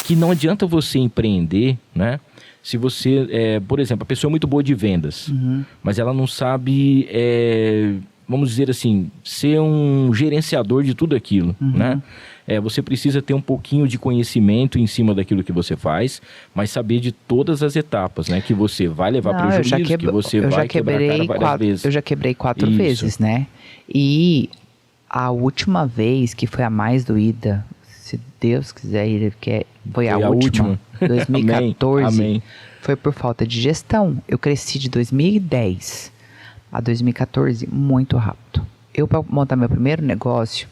que não adianta você empreender, né? Se você, por exemplo, a pessoa é muito boa de vendas, mas ela não sabe, vamos dizer assim, ser um gerenciador de tudo aquilo, né? Você precisa ter um pouquinho de conhecimento em cima daquilo que você faz, mas saber de todas as etapas, né? Que você vai levar prejuízo, que você vai quebrar a cara várias vezes. Eu já quebrei 4 vezes, né? E a última vez, que foi a mais doída, se Deus quiser, foi a última. 2014. Amém. Foi por falta de gestão. Eu cresci de 2010 a 2014 muito rápido. Eu, para montar meu primeiro negócio,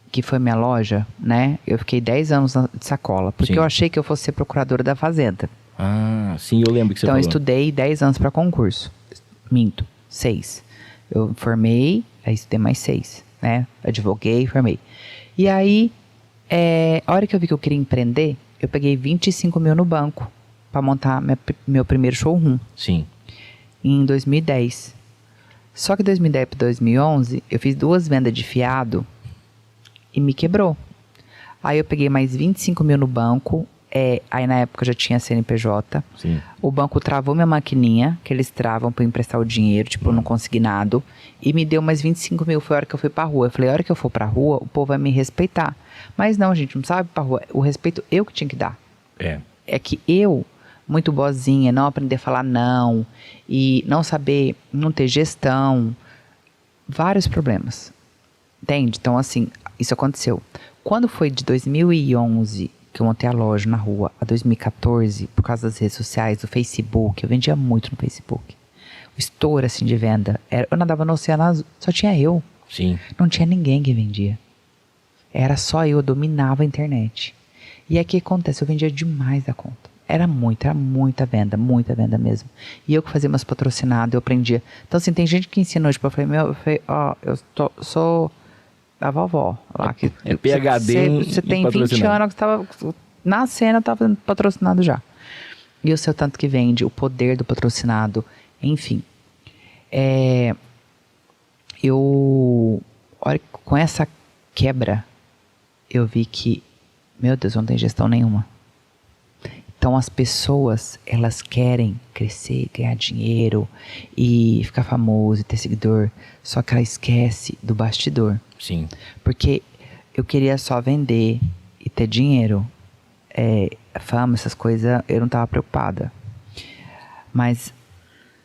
que foi minha loja, né? Eu fiquei 10 anos de sacola, porque eu achei que eu fosse ser procuradora da fazenda. Ah, sim, eu lembro que você falou. Então, eu estudei 10 anos para concurso. Minto, 6. Eu formei, aí estudei mais 6, né? Advoguei, formei. E aí, a hora que eu vi que eu queria empreender, eu peguei 25 mil no banco para montar meu primeiro showroom. Sim. Em 2010. Só que 2010 para 2011, eu fiz 2 vendas de fiado e me quebrou. Aí eu peguei mais 25 mil no banco. Aí na época eu já tinha CNPJ. Sim. O banco travou minha maquininha, que eles travam para emprestar o dinheiro, tipo, não consignado. E me deu mais 25 mil, foi a hora que eu fui pra rua. Eu falei, a hora que eu for pra rua, o povo vai me respeitar. Mas não, gente, não sabe pra rua. O respeito eu que tinha que dar. É que eu, muito boazinha, não aprender a falar não. E não saber, não ter gestão. Vários problemas. Entende? Então, assim, isso aconteceu. Quando foi de 2011... que eu montei a loja na rua, a 2014, por causa das redes sociais, do Facebook, eu vendia muito no Facebook. O estouro, assim, de venda, eu nadava no Oceano Azul, só tinha eu. Sim. Não tinha ninguém que vendia. Era só eu dominava a internet. E aí, o que acontece? Eu vendia demais da conta. Era muita venda mesmo. E eu que fazia meus patrocinados, eu aprendia. Então, assim, tem gente que ensina hoje, eu falei, sou a vovó lá. PhD Você tem 20 anos que estava nascendo, eu estava patrocinado já. E o seu tanto que vende, o poder do patrocinado, enfim. Olha, com essa quebra, eu vi que, meu Deus, não tem gestão nenhuma. Então as pessoas, elas querem crescer, ganhar dinheiro e ficar famoso e ter seguidor, só que ela esquece do bastidor. Sim. Porque eu queria só vender e ter dinheiro, fama, essas coisas, eu não tava preocupada. Mas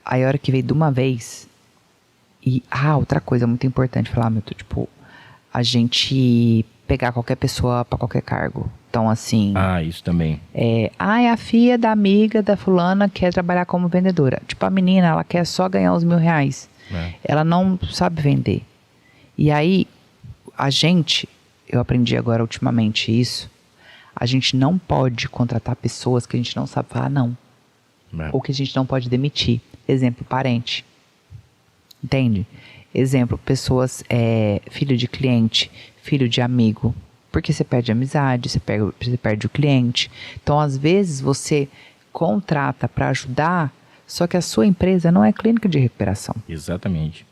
aí a hora que veio de uma vez, outra coisa muito importante falar, Milton, tipo, a gente pegar qualquer pessoa para qualquer cargo. Então, assim... isso também. A filha da amiga da fulana quer trabalhar como vendedora. Tipo, a menina, ela quer só ganhar os R$1.000. Ela não sabe vender. E aí, eu aprendi agora ultimamente isso, a gente não pode contratar pessoas que a gente não sabe falar não. Ou que a gente não pode demitir. Exemplo, parente. Entende? Exemplo, pessoas, filho de cliente, filho de amigo. Porque você perde a amizade, você perde o cliente. Então, às vezes, você contrata para ajudar, só que a sua empresa não é clínica de recuperação. Exatamente.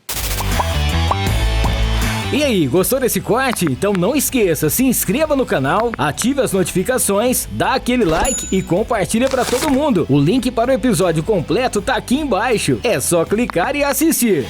E aí, gostou desse corte? Então não esqueça, se inscreva no canal, ative as notificações, dá aquele like e compartilha para todo mundo. O link para o episódio completo tá aqui embaixo. É só clicar e assistir.